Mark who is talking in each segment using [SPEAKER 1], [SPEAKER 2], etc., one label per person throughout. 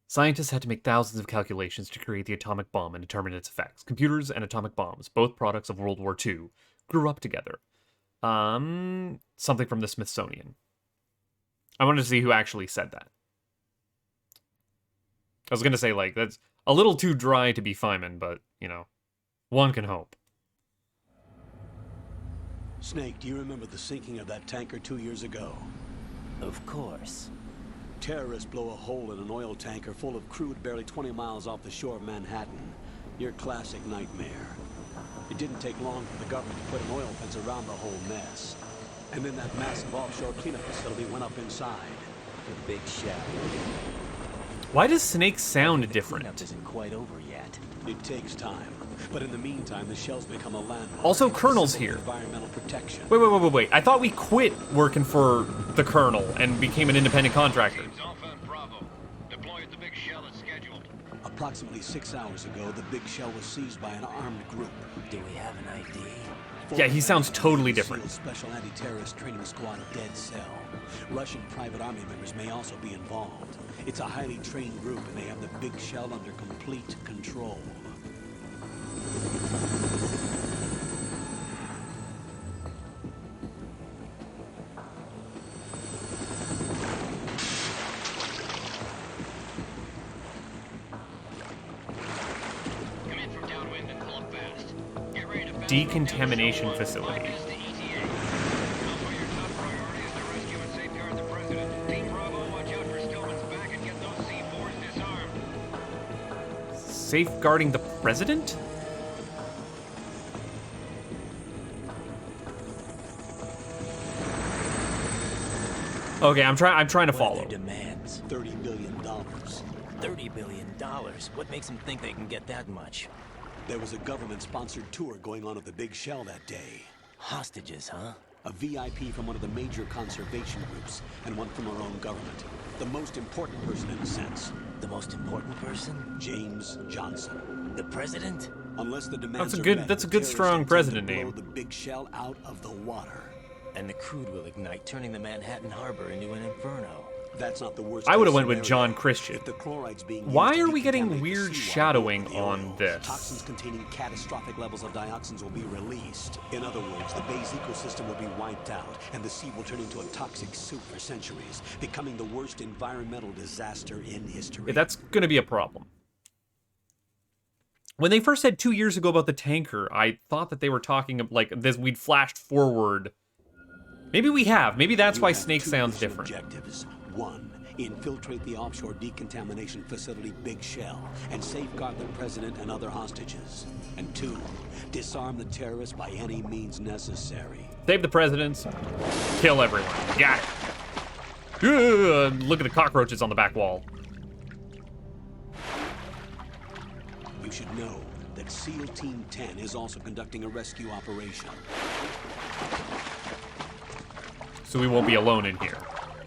[SPEAKER 1] Scientists had to make thousands of calculations to create the atomic bomb and determine its effects. Computers and atomic bombs, both products of World War II, grew up together. Something from the Smithsonian. I wanted to see who actually said that. I was going to say, like, that's a little too dry to be Feynman, but, you know, one can hope.
[SPEAKER 2] Snake, do you remember the sinking of that tanker 2 years ago?
[SPEAKER 3] Of course.
[SPEAKER 2] Terrorists blow a hole in an oil tanker full of crude barely 20 miles off the shore of Manhattan. Your classic nightmare. It didn't take long for the government to put an oil fence around the whole mess. And then that massive offshore cleanup facility went up inside.
[SPEAKER 3] The big shell.
[SPEAKER 1] Why does Snake sound
[SPEAKER 3] The
[SPEAKER 1] different?
[SPEAKER 3] cleanup isn't quite over yet.
[SPEAKER 2] It takes time. But in the meantime, the shell's become a landmark.
[SPEAKER 1] Also, Colonel's here.
[SPEAKER 2] Environmental protection.
[SPEAKER 1] Wait. I thought we quit working for the Colonel and became an independent contractor.
[SPEAKER 4] Alpha and Bravo. Deploy at the big shell as scheduled.
[SPEAKER 2] Approximately 6 hours ago, the big shell was seized by an armed group.
[SPEAKER 3] Do we have an ID?
[SPEAKER 1] Yeah, he sounds totally different.
[SPEAKER 2] Special anti-terrorist training squad Dead Cell. Russian private army members may also be involved. It's a highly trained group, and they have the big shell under complete control.
[SPEAKER 4] Come in from downwind and pull up fast. Get ready to
[SPEAKER 1] Decontamination facility. Safeguarding the president? Okay, I'm trying to follow.
[SPEAKER 3] Demands
[SPEAKER 2] $30 billion.
[SPEAKER 3] $30 billion. What makes them think they can get that much?
[SPEAKER 2] There was a government-sponsored tour going on at the big shell that day.
[SPEAKER 3] Hostages, huh?
[SPEAKER 2] A VIP from one of the major conservation groups, and one from our own government. The most important person in a sense.
[SPEAKER 3] The most important person?
[SPEAKER 2] James Johnson.
[SPEAKER 3] The president?
[SPEAKER 2] Unless the demands
[SPEAKER 1] That's a good strong president name.
[SPEAKER 2] Blow the big shell out of the water.
[SPEAKER 3] And the crude will ignite, turning the Manhattan Harbor into an inferno.
[SPEAKER 2] That's not the worst.
[SPEAKER 1] I would have went with John Christian.
[SPEAKER 2] If the chloride's being
[SPEAKER 1] Why
[SPEAKER 2] used to
[SPEAKER 1] are we getting
[SPEAKER 2] decontaminate the
[SPEAKER 1] weird
[SPEAKER 2] seawater
[SPEAKER 1] shadowing
[SPEAKER 2] below the
[SPEAKER 1] on
[SPEAKER 2] oil,
[SPEAKER 1] this?
[SPEAKER 2] Toxins containing catastrophic levels of dioxins will be released. In other words, the bay's ecosystem will be wiped out, and the sea will turn into a toxic soup for centuries, becoming the worst environmental disaster in history.
[SPEAKER 1] Yeah, that's going to be a problem. When they first said 2 years ago about the tanker, I thought that they were talking like this. We'd flashed forward. Maybe we have. Maybe that's why Snake sounds different.
[SPEAKER 2] Objectives. 1. Infiltrate the offshore decontamination facility Big Shell and safeguard the president and other hostages. And 2. Disarm the terrorists by any means necessary.
[SPEAKER 1] Save the presidents. Kill everyone. Got it. Look at the cockroaches on the back wall.
[SPEAKER 2] You should know that SEAL Team 10 is also conducting a rescue operation.
[SPEAKER 1] So we won't be alone in here.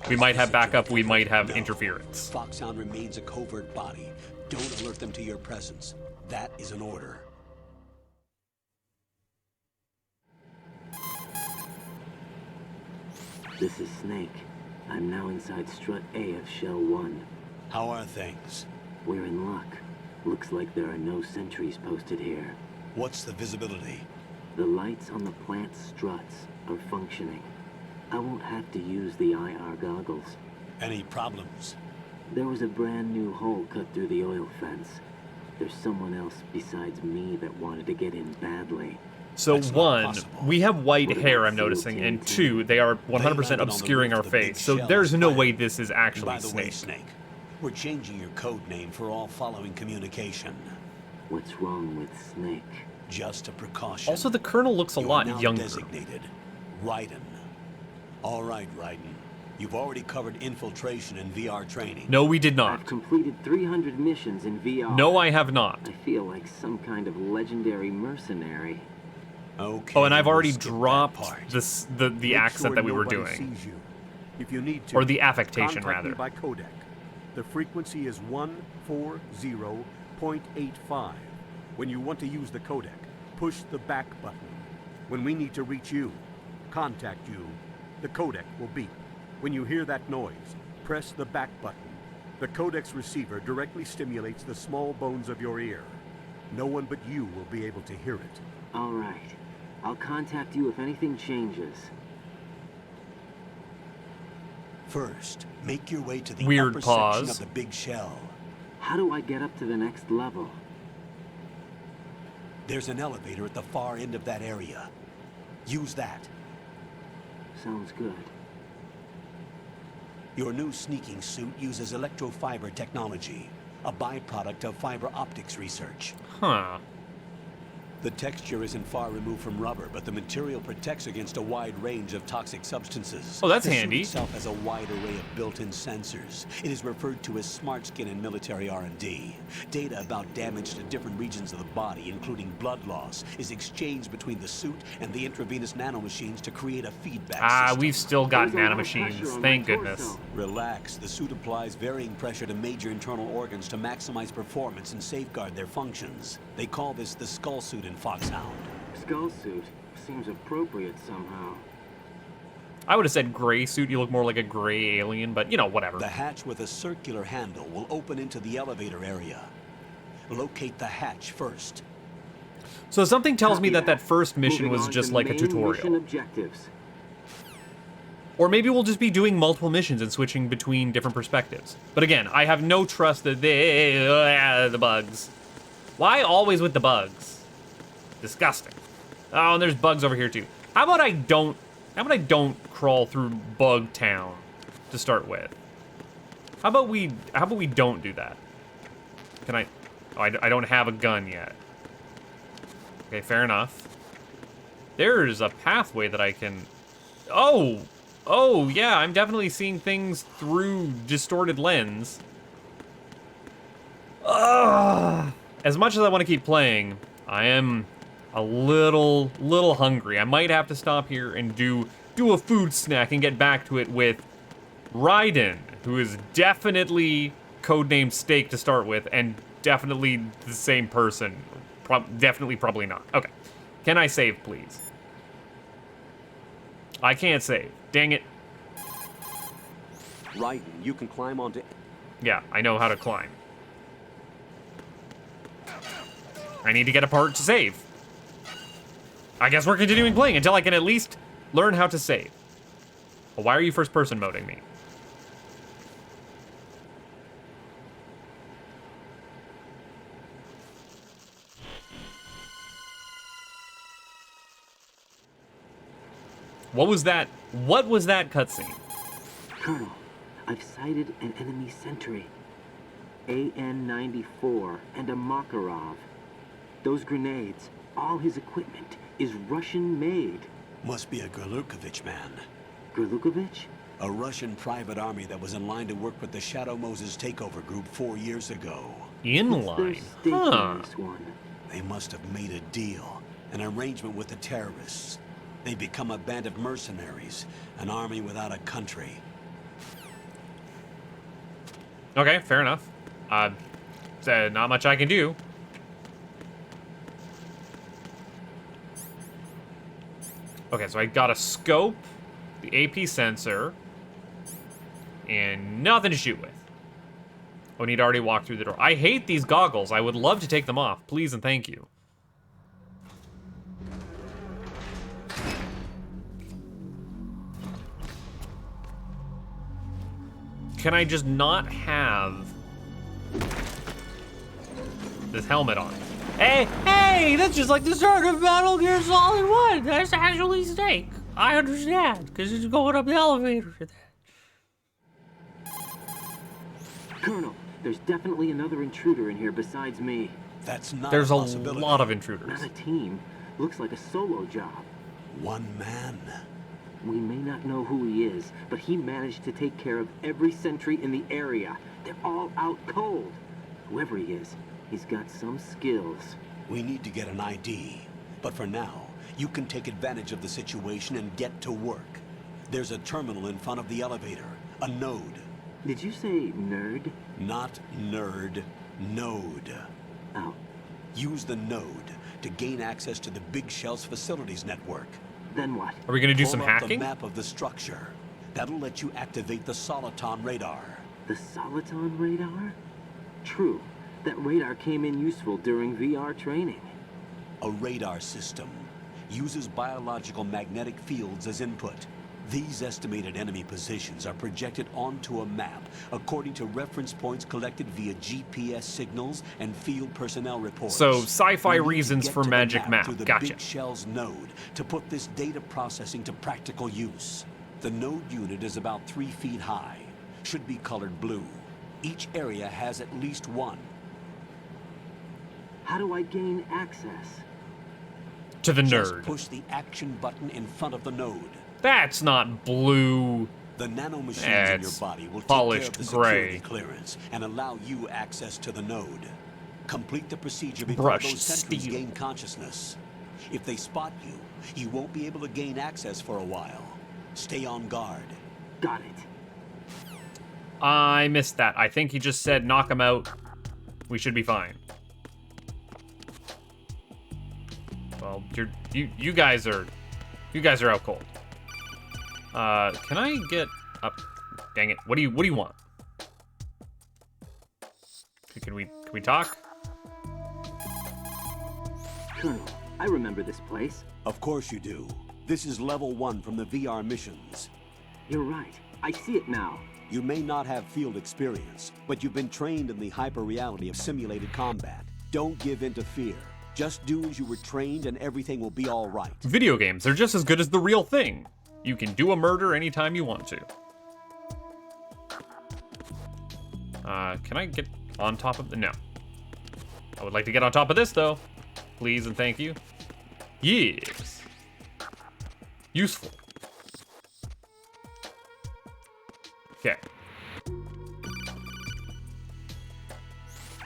[SPEAKER 1] We might have backup, we might have interference.
[SPEAKER 2] Foxhound remains a covert body. Don't alert them to your presence. That is an order.
[SPEAKER 5] This is Snake. I'm now inside Strut A of Shell 1.
[SPEAKER 2] How are things?
[SPEAKER 5] We're in luck. Looks like there are no sentries posted here.
[SPEAKER 2] What's the visibility?
[SPEAKER 5] The lights on the plant struts are functioning. I won't have to use the IR goggles.
[SPEAKER 2] Any problems?
[SPEAKER 5] There was a brand new hole cut through the oil fence. There's someone else besides me that wanted to get in badly.
[SPEAKER 1] So
[SPEAKER 2] That's not
[SPEAKER 1] 1,
[SPEAKER 2] possible.
[SPEAKER 1] we have white
[SPEAKER 5] What
[SPEAKER 1] hair,
[SPEAKER 5] about
[SPEAKER 1] I'm noticing,
[SPEAKER 5] SEAL
[SPEAKER 1] and
[SPEAKER 5] Team
[SPEAKER 1] 2, they are
[SPEAKER 2] They
[SPEAKER 1] 100%
[SPEAKER 2] landed on the
[SPEAKER 1] obscuring
[SPEAKER 2] roof
[SPEAKER 1] our
[SPEAKER 2] of the big
[SPEAKER 1] face. So
[SPEAKER 2] shell
[SPEAKER 1] there's
[SPEAKER 2] and
[SPEAKER 1] no
[SPEAKER 2] fired.
[SPEAKER 1] way this is actually
[SPEAKER 2] By the way,
[SPEAKER 1] Snake.
[SPEAKER 2] Snake, we're changing your code name for all following communication.
[SPEAKER 5] What's wrong with Snake?
[SPEAKER 2] Just a precaution.
[SPEAKER 1] Also, the Colonel looks a
[SPEAKER 2] You are
[SPEAKER 1] lot
[SPEAKER 2] now
[SPEAKER 1] younger.
[SPEAKER 2] designated Raiden. All right, Raiden. You've already covered infiltration and VR training.
[SPEAKER 1] No, we did
[SPEAKER 5] I've
[SPEAKER 1] not.
[SPEAKER 5] completed 300 missions in VR.
[SPEAKER 1] No, I have not.
[SPEAKER 5] I feel like some kind of legendary mercenary.
[SPEAKER 2] Okay.
[SPEAKER 1] Oh, and I've already
[SPEAKER 2] we'll skip that
[SPEAKER 1] dropped
[SPEAKER 2] part.
[SPEAKER 1] the
[SPEAKER 6] Make
[SPEAKER 1] accent
[SPEAKER 6] sure
[SPEAKER 1] that we were
[SPEAKER 6] nobody
[SPEAKER 1] doing.
[SPEAKER 6] sees you. If you need to,
[SPEAKER 1] Or the affectation,
[SPEAKER 6] contact me
[SPEAKER 1] rather.
[SPEAKER 6] by codec. The frequency is 140.85. When you want to use the codec, push the back button. When we need to reach you, contact you, the codec will beep. When you hear that noise, press the back button. The codec's receiver directly stimulates the small bones of your ear. No one but you will be able to hear it.
[SPEAKER 5] All right. I'll contact you if anything changes.
[SPEAKER 2] First, make your way to the
[SPEAKER 1] Weird
[SPEAKER 2] upper
[SPEAKER 1] pause.
[SPEAKER 2] section of the big shell.
[SPEAKER 5] How do I get up to the next level?
[SPEAKER 2] There's an elevator at the far end of that area. Use that.
[SPEAKER 5] Sounds good.
[SPEAKER 2] Your new sneaking suit uses electrofiber technology, a byproduct of fiber optics research.
[SPEAKER 1] Huh.
[SPEAKER 2] The texture isn't far removed from rubber, but the material protects against a wide range of toxic substances.
[SPEAKER 1] Oh, that's
[SPEAKER 2] the
[SPEAKER 1] handy.
[SPEAKER 2] suit itself has a wide array of built-in sensors. It is referred to as smart skin in military R&D. Data about damage to different regions of the body, including blood loss, is exchanged between the suit and the intravenous nanomachines to create a feedback system.
[SPEAKER 1] We've still got
[SPEAKER 5] There's a lot of
[SPEAKER 1] nanomachines.
[SPEAKER 5] pressure on
[SPEAKER 1] Thank
[SPEAKER 5] my
[SPEAKER 1] goodness.
[SPEAKER 5] torso.
[SPEAKER 2] Relax. The suit applies varying pressure to major internal organs to maximize performance and safeguard their functions. They call this the skull suit in Foxhound.
[SPEAKER 5] Skull suit seems appropriate somehow.
[SPEAKER 1] I would have said gray suit. You look more like a gray alien, but you know, whatever.
[SPEAKER 2] The hatch with a circular handle will open into the elevator area. Locate the hatch first.
[SPEAKER 1] So something tells me
[SPEAKER 5] Copy
[SPEAKER 1] that first mission
[SPEAKER 5] Moving
[SPEAKER 1] was
[SPEAKER 5] on
[SPEAKER 1] just
[SPEAKER 5] to
[SPEAKER 1] like a
[SPEAKER 5] main mission
[SPEAKER 1] tutorial.
[SPEAKER 5] objectives.
[SPEAKER 1] Or maybe we'll just be doing multiple missions and switching between different perspectives. But again, I have no trust that the bugs. Why always with the bugs? Disgusting. Oh, and there's bugs over here too. How about I don't crawl through Bug Town to start with? How about we don't do that? Can I? Oh, I don't have a gun yet. Okay, fair enough. There's a pathway that I can. Oh yeah, I'm definitely seeing things through distorted lens. Ugh. As much as I want to keep playing, I am a little hungry. I might have to stop here and do a food snack and get back to it with Raiden, who is definitely codenamed Steak to start with, and definitely the same person. Probably not. Okay. Can I save, please? I can't save. Dang it.
[SPEAKER 2] Raiden, you can climb onto...
[SPEAKER 1] Yeah, I know how to climb. I need to get a part to save. I guess we're continuing playing until I can at least learn how to save. Well, why are you first person moding me? What was that? What was that cutscene?
[SPEAKER 5] Colonel, I've sighted an enemy sentry. AN-94 and a Makarov. Those grenades, all his equipment, is Russian-made.
[SPEAKER 2] Must be a Gerlukovich man.
[SPEAKER 5] Gerlukovich?
[SPEAKER 2] A Russian private army that was in line to work with the Shadow Moses takeover group 4 years ago.
[SPEAKER 1] In
[SPEAKER 5] What's their
[SPEAKER 1] line.
[SPEAKER 5] stake
[SPEAKER 1] Huh.
[SPEAKER 5] in this one?
[SPEAKER 2] They must have made a deal, an arrangement with the terrorists. They become a band of mercenaries, an army without a country.
[SPEAKER 1] Okay, fair enough. So not much I can do. Okay, so I got a scope, the AP sensor, and nothing to shoot with. Oh, need to already walk through the door. I hate these goggles. I would love to take them off. Please and thank you. Can I just not have this helmet on? Hey, that's just like the start of Metal Gear Solid 1. That's actually Snake. I understand, because he's going up the elevator for that.
[SPEAKER 5] Colonel, there's definitely another intruder in here besides me.
[SPEAKER 2] That's not
[SPEAKER 1] There's
[SPEAKER 2] a
[SPEAKER 1] a
[SPEAKER 2] possibility.
[SPEAKER 1] lot of intruders.
[SPEAKER 5] Not a team. Looks like a solo job.
[SPEAKER 2] One man.
[SPEAKER 5] We may not know who he is, but he managed to take care of every sentry in the area. They're all out cold. Whoever he is, he's got some skills.
[SPEAKER 2] We need to get an ID. But for now, you can take advantage of the situation and get to work. There's a terminal in front of the elevator. A node.
[SPEAKER 5] Did you say nerd?
[SPEAKER 2] Not nerd. Node.
[SPEAKER 5] Oh,
[SPEAKER 2] Use the node to gain access to the Big Shell's facilities network.
[SPEAKER 5] Then what?
[SPEAKER 1] Are we gonna do
[SPEAKER 2] Pull
[SPEAKER 1] some
[SPEAKER 2] up
[SPEAKER 1] hacking?
[SPEAKER 2] the map of the structure. That'll let you activate the Soliton radar.
[SPEAKER 5] The Soliton radar? True. That radar came in useful during VR training.
[SPEAKER 2] A radar system uses biological magnetic fields as input. These estimated enemy positions are projected onto a map according to reference points collected via GPS signals and field personnel reports.
[SPEAKER 1] So, sci-fi
[SPEAKER 2] We need to
[SPEAKER 1] reasons
[SPEAKER 2] get
[SPEAKER 1] for
[SPEAKER 2] to the
[SPEAKER 1] magic map.
[SPEAKER 2] through the
[SPEAKER 1] Gotcha.
[SPEAKER 2] Big Shell's node to put this data processing to practical use. The node unit is about 3 feet high. Should be colored blue. Each area has at least one.
[SPEAKER 5] How do I gain access?
[SPEAKER 1] To the
[SPEAKER 2] Just
[SPEAKER 1] nerd.
[SPEAKER 2] push the action button in front of the node.
[SPEAKER 1] That's not blue.
[SPEAKER 2] The nanomachines in your
[SPEAKER 1] It's
[SPEAKER 2] body will take
[SPEAKER 1] polished
[SPEAKER 2] care of the
[SPEAKER 1] gray.
[SPEAKER 2] security clearance and allow you access to the node. Complete the procedure before
[SPEAKER 1] Brushed
[SPEAKER 2] those sentries
[SPEAKER 1] steel.
[SPEAKER 2] gain consciousness. If they spot you, you won't be able to gain access for a while. Stay on guard.
[SPEAKER 5] Got it.
[SPEAKER 1] I missed that. I think he just said knock him out. We should be fine. Well, you guys are out cold. Can I get up? Dang it! What do you want? Can we talk?
[SPEAKER 5] Colonel, I remember this place.
[SPEAKER 2] Of course you do. This is level 1 from the VR missions.
[SPEAKER 5] You're right. I see it now.
[SPEAKER 2] You may not have field experience, but you've been trained in the hyper-reality of simulated combat. Don't give in to fear. Just do as you were trained and everything will be all right.
[SPEAKER 1] Video games, they're just as good as the real thing. You can do a murder anytime you want to. Can I get on top of the... No. I would like to get on top of this, though. Please and thank you. Yes. Useful. Okay.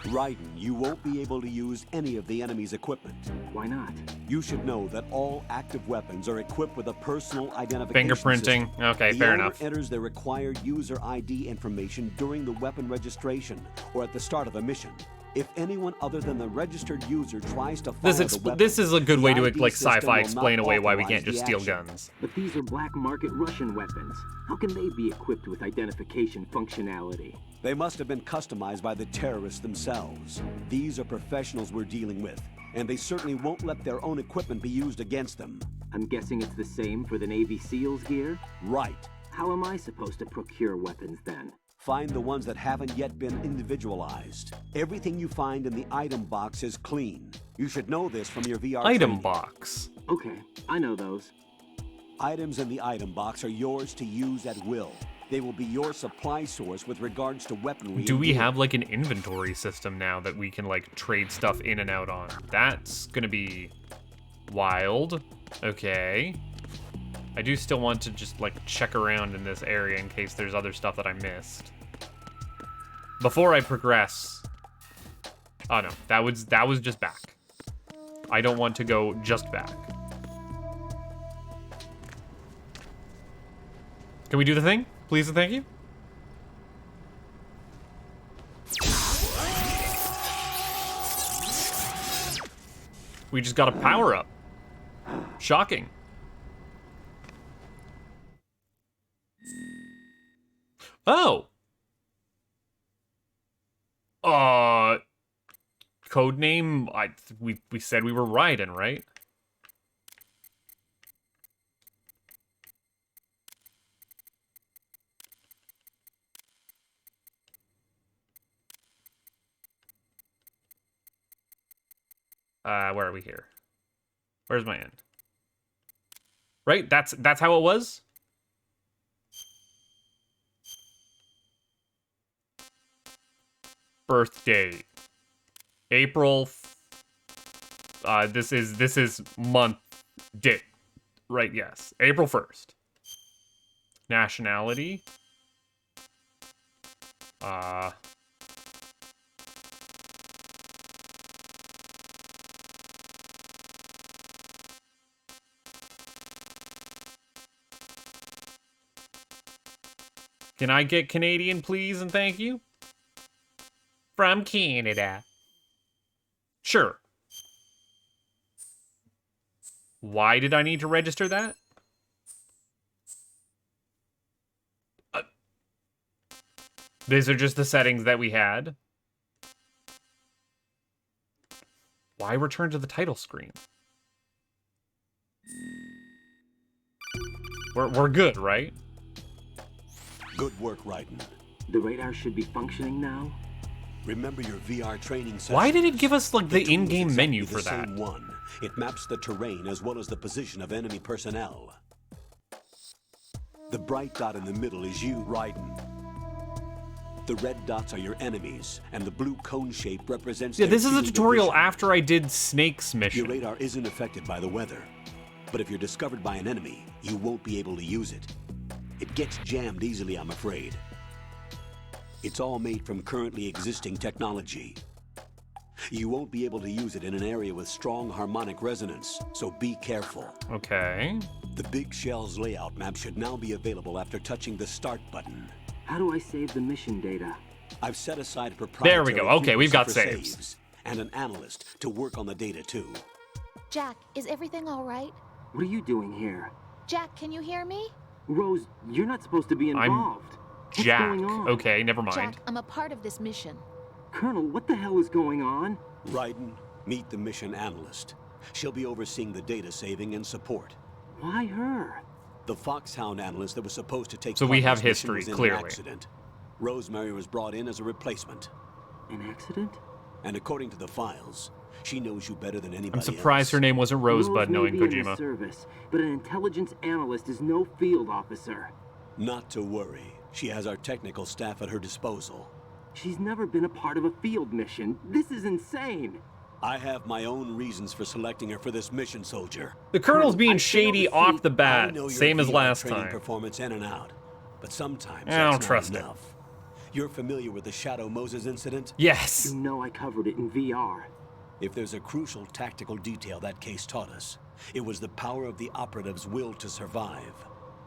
[SPEAKER 2] Raiden, you won't be able to use any of the enemy's equipment.
[SPEAKER 5] Why not?
[SPEAKER 2] You should know that all active weapons are equipped with a personal identification
[SPEAKER 1] Fingerprinting.
[SPEAKER 2] system.
[SPEAKER 1] Okay,
[SPEAKER 2] the
[SPEAKER 1] fair
[SPEAKER 2] owner
[SPEAKER 1] enough.
[SPEAKER 2] enters their required user ID information during the weapon registration or at the start of the mission. If anyone other than the registered user tries to fire the weapon,
[SPEAKER 1] This is a good way
[SPEAKER 2] the
[SPEAKER 1] to,
[SPEAKER 2] ID
[SPEAKER 1] like,
[SPEAKER 2] system
[SPEAKER 1] sci-fi
[SPEAKER 2] will
[SPEAKER 1] explain
[SPEAKER 2] not
[SPEAKER 1] away why we
[SPEAKER 2] authorize
[SPEAKER 1] can't just
[SPEAKER 2] the
[SPEAKER 1] steal
[SPEAKER 2] action.
[SPEAKER 1] guns.
[SPEAKER 5] But these are black market Russian weapons. How can they be equipped with identification functionality?
[SPEAKER 2] They must have been customized by the terrorists themselves. These are professionals we're dealing with, and they certainly won't let their own equipment be used against them.
[SPEAKER 5] I'm guessing it's the same for the Navy SEALs gear?
[SPEAKER 2] Right.
[SPEAKER 5] How am I supposed to procure weapons then?
[SPEAKER 2] Find the ones that haven't yet been individualized. Everything you find in the item box is clean. You should know this from your VR
[SPEAKER 1] Item
[SPEAKER 2] training.
[SPEAKER 1] box.
[SPEAKER 5] Okay, I know those.
[SPEAKER 2] Items in the item box are yours to use at will. They will be your supply source with regards to weaponry.
[SPEAKER 1] Do
[SPEAKER 2] and
[SPEAKER 1] we
[SPEAKER 2] gear.
[SPEAKER 1] have, like, an inventory system now that we can, like, trade stuff in and out on? That's gonna be wild. Okay. I do still want to just, like, check around in this area in case there's other stuff that I missed. Before I progress... Oh, no. That was just back. I don't want to go just back. Can we do the thing? Please and thank you. We just got a power up. Shocking. Oh. Codename. We said we were Raiden, right? Where are we here? Where's my end? Right? That's how it was? Birthday. April. This is month date. Right, yes. April 1st. Nationality. Can I get Canadian, please, and thank you? From Canada. Sure. Why did I need to register that? These are just the settings that we had. Why return to the title screen? We're good, right?
[SPEAKER 2] Good work, Raiden.
[SPEAKER 5] The radar should be functioning now.
[SPEAKER 2] Remember your VR training session.
[SPEAKER 1] Why did it give us like the
[SPEAKER 2] tool is
[SPEAKER 1] in-game
[SPEAKER 2] exactly
[SPEAKER 1] menu
[SPEAKER 2] the
[SPEAKER 1] for that?
[SPEAKER 2] same one. It maps the terrain as well as the position of enemy personnel. The bright dot in the middle is you, Raiden. The red dots are your enemies, and the blue cone shape represents
[SPEAKER 1] Yeah,
[SPEAKER 2] their
[SPEAKER 1] this is a
[SPEAKER 2] field of
[SPEAKER 1] tutorial
[SPEAKER 2] vision.
[SPEAKER 1] after I did Snake's
[SPEAKER 2] Your
[SPEAKER 1] mission.
[SPEAKER 2] radar isn't affected by the weather, but if you're discovered by an enemy, you won't be able to use it. It gets jammed easily, I'm afraid. It's all made from currently existing technology. You won't be able to use it in an area with strong harmonic resonance, so be careful.
[SPEAKER 1] Okay.
[SPEAKER 2] The Big Shell's layout map should now be available after touching the Start button.
[SPEAKER 5] How do I save the mission data?
[SPEAKER 2] I've set aside a proprietary
[SPEAKER 1] There we go. Okay, we've got
[SPEAKER 2] frequency for
[SPEAKER 1] saves.
[SPEAKER 2] and an analyst to work on the data too.
[SPEAKER 7] Jack, is everything all right?
[SPEAKER 5] What are you doing here?
[SPEAKER 7] Jack, can you hear me?
[SPEAKER 5] Rose, you're not supposed to be
[SPEAKER 1] I'm
[SPEAKER 5] involved. What's
[SPEAKER 1] Jack.
[SPEAKER 5] going on?
[SPEAKER 1] Okay, never mind.
[SPEAKER 7] Jack, I'm a part of this mission.
[SPEAKER 5] Colonel, what the hell is going on?
[SPEAKER 2] Raiden, meet the mission analyst. She'll be overseeing the data saving and support.
[SPEAKER 5] Why her?
[SPEAKER 2] The Foxhound analyst that was supposed to take
[SPEAKER 1] So
[SPEAKER 2] part
[SPEAKER 1] we
[SPEAKER 2] in
[SPEAKER 1] have
[SPEAKER 2] this mission
[SPEAKER 1] history,
[SPEAKER 2] was in an
[SPEAKER 1] clearly.
[SPEAKER 2] accident. Rosemary was brought in as a replacement.
[SPEAKER 5] An accident?
[SPEAKER 2] And according to the files, she knows you better than anybody
[SPEAKER 1] I'm surprised
[SPEAKER 2] else.
[SPEAKER 1] her name wasn't Rosebud,
[SPEAKER 5] Rose may
[SPEAKER 1] knowing
[SPEAKER 5] be in the
[SPEAKER 1] Kojima.
[SPEAKER 5] service, but an intelligence analyst is no field officer.
[SPEAKER 2] Not to worry. She has our technical staff at her disposal.
[SPEAKER 5] She's never been a part of a field mission. This is insane.
[SPEAKER 2] I have my own reasons for selecting her for this mission, soldier.
[SPEAKER 1] The Colonel's being
[SPEAKER 5] I
[SPEAKER 1] shady
[SPEAKER 5] failed to
[SPEAKER 1] off
[SPEAKER 5] see-
[SPEAKER 1] the
[SPEAKER 2] I
[SPEAKER 1] bat,
[SPEAKER 2] know your
[SPEAKER 1] same as
[SPEAKER 2] VR
[SPEAKER 1] last
[SPEAKER 2] training
[SPEAKER 1] time.
[SPEAKER 2] performance in and out, but sometimes
[SPEAKER 1] I don't
[SPEAKER 2] that's
[SPEAKER 1] trust
[SPEAKER 2] not
[SPEAKER 1] it.
[SPEAKER 2] enough. You're familiar with the Shadow Moses incident?
[SPEAKER 1] Yes.
[SPEAKER 5] You know I covered it in VR.
[SPEAKER 2] If there's a crucial tactical detail that case taught us, it was the power of the operative's will to survive.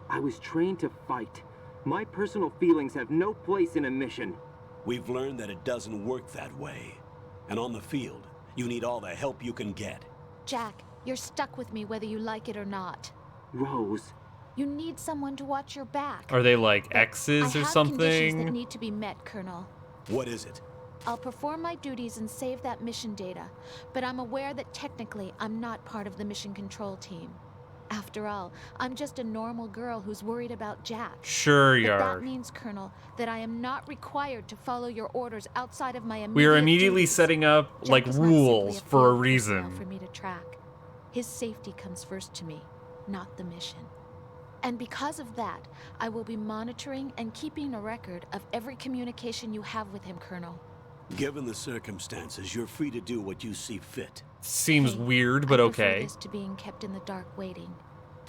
[SPEAKER 5] I was trained to fight. My personal feelings have no place in a mission.
[SPEAKER 2] We've learned that it doesn't work that way. And on the field, you need all the help you can get.
[SPEAKER 7] Jack, you're stuck with me whether you like it or not.
[SPEAKER 5] Rose,
[SPEAKER 7] You need someone to watch your back.
[SPEAKER 1] Are they like
[SPEAKER 7] But
[SPEAKER 1] X's
[SPEAKER 7] I
[SPEAKER 1] or
[SPEAKER 7] have conditions that
[SPEAKER 1] something?
[SPEAKER 7] need to be met, Colonel.
[SPEAKER 2] What is it?
[SPEAKER 7] I'll perform my duties and save that mission data, but I'm aware that technically I'm not part of the mission control team. After all, I'm just a normal girl who's worried about Jack.
[SPEAKER 1] Sure you
[SPEAKER 7] But
[SPEAKER 1] are.
[SPEAKER 7] that means, Colonel, that I am not required to follow your orders outside of my immediate
[SPEAKER 1] We are immediately
[SPEAKER 7] duties.
[SPEAKER 1] setting up
[SPEAKER 7] Jack
[SPEAKER 1] like
[SPEAKER 7] is not simply
[SPEAKER 1] rules
[SPEAKER 7] a
[SPEAKER 1] for a
[SPEAKER 7] field personnel
[SPEAKER 1] reason.
[SPEAKER 7] for me to track. His safety comes first to me, not the mission. And because of that, I will be monitoring and keeping a record of every communication you have with him, Colonel.
[SPEAKER 2] Given the circumstances, you're free to do what you see fit.
[SPEAKER 1] Seems
[SPEAKER 7] Hey,
[SPEAKER 1] weird, but
[SPEAKER 7] I prefer
[SPEAKER 1] okay.
[SPEAKER 7] this to being kept in the dark waiting.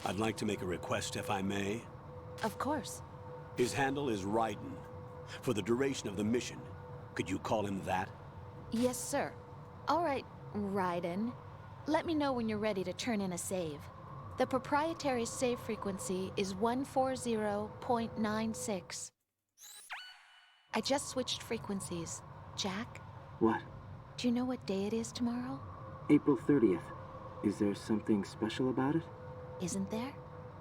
[SPEAKER 2] I'd like to make a request, if I may.
[SPEAKER 7] Of course.
[SPEAKER 2] His handle is Raiden. For the duration of the mission, could you call him that?
[SPEAKER 7] Yes, sir. All right, Raiden. Let me know when you're ready to turn in a save. The proprietary save frequency is 140.96. I just switched frequencies. Jack,
[SPEAKER 5] what?
[SPEAKER 7] do you know what day it is tomorrow?
[SPEAKER 5] April 30th. Is there something special about it?
[SPEAKER 7] Isn't there?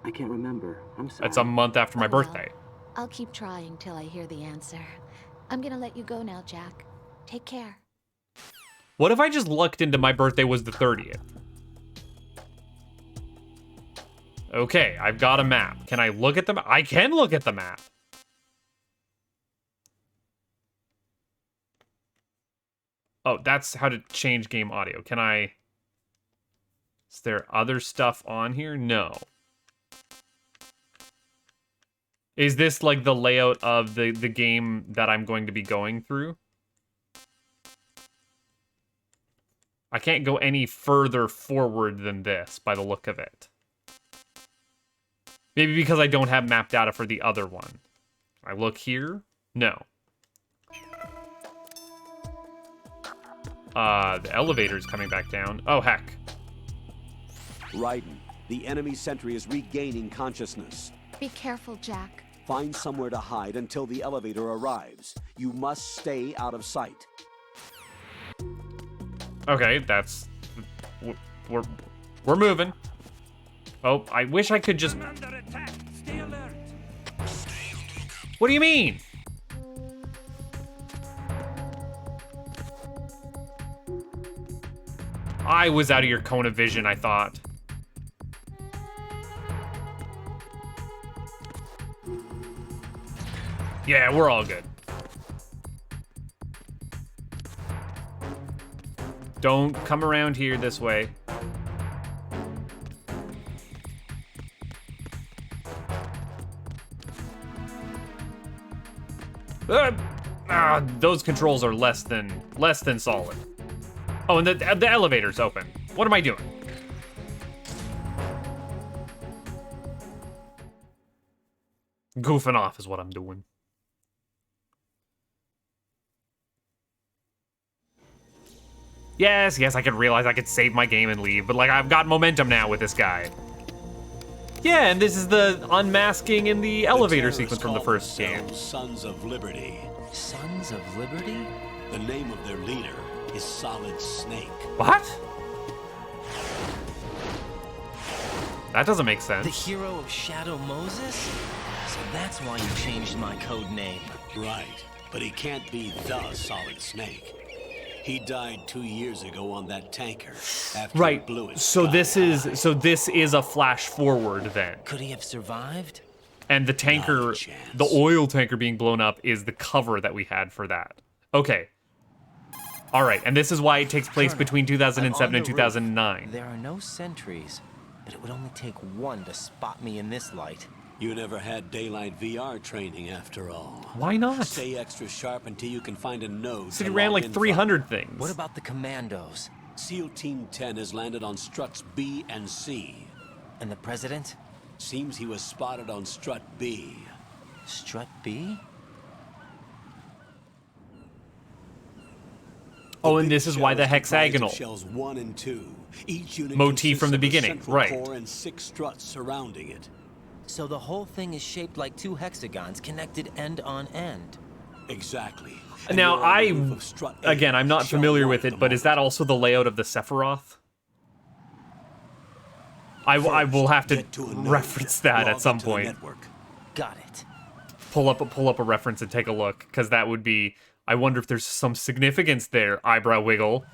[SPEAKER 5] I can't remember. I'm sorry.
[SPEAKER 1] It's a month after my
[SPEAKER 7] Oh, well.
[SPEAKER 1] birthday.
[SPEAKER 7] I'll keep trying till I hear the answer. I'm gonna let you go now, Jack. Take care.
[SPEAKER 1] What if I just lucked into my birthday was the 30th? Okay, I've got a map. Can I look at the map? I can look at the map. Oh, that's how to change game audio. Can I... Is there other stuff on here? No. Is this like the layout of the game that I'm going to be going through? I can't go any further forward than this by the look of it. Maybe because I don't have map data for the other one. I look here? No. The elevator's coming back down. Oh, heck.
[SPEAKER 2] Raiden, the enemy sentry is regaining consciousness.
[SPEAKER 7] Be careful, Jack.
[SPEAKER 2] Find somewhere to hide until the elevator arrives. You must stay out of sight.
[SPEAKER 1] Okay, that's... We're moving. Oh, I wish I could just... What do you mean? eye was out of your cone of vision, I thought. Yeah, we're all good. Don't come around here this way. Those controls are less than solid. Oh, and the elevator's open. What am I doing? Goofing off is what I'm doing. Yes, I could realize I could save my game and leave, but like I've got momentum now with this guy. Yeah, and this is the unmasking in the elevator sequence from the first game.
[SPEAKER 2] Sons of Liberty.
[SPEAKER 3] Sons of Liberty?
[SPEAKER 2] The name of their leader is Solid Snake.
[SPEAKER 1] What? That doesn't make sense.
[SPEAKER 3] The hero of Shadow Moses? So that's why you changed my code name.
[SPEAKER 2] Right, but he can't be the Solid Snake. He died 2 years ago on that tanker after he blew it.
[SPEAKER 1] So this is a flash forward then.
[SPEAKER 3] Could he have survived?
[SPEAKER 1] And the tanker, the oil tanker being blown up is the cover that we had for that. Okay. All right, and this is why it takes place between 2007 and 2009.
[SPEAKER 3] There are no sentries, but it would only take one to spot me in this light.
[SPEAKER 2] You never had daylight VR training after all.
[SPEAKER 1] Why not?
[SPEAKER 2] Stay extra sharp until you can find a node.
[SPEAKER 1] So he ran like 300 things.
[SPEAKER 3] What about the commandos?
[SPEAKER 2] SEAL Team 10 has landed on struts B and C.
[SPEAKER 3] And the president?
[SPEAKER 2] Seems he was spotted on strut B.
[SPEAKER 3] Strut B?
[SPEAKER 1] Oh, and this is why the hexagonal
[SPEAKER 2] shells 1 and 2. Each unit
[SPEAKER 1] motif from the beginning,
[SPEAKER 2] central
[SPEAKER 1] right?
[SPEAKER 2] Core and 6 struts surrounding it.
[SPEAKER 3] So the whole thing is shaped like 2 hexagons connected end on end.
[SPEAKER 2] Exactly.
[SPEAKER 1] Now, again, I'm not familiar with it, but is that also the layout of the Sephiroth? I will have to reference that at some point.
[SPEAKER 3] Got it.
[SPEAKER 1] Pull up a reference and take a look, because that would be. I wonder if there's some significance there. Eyebrow wiggle.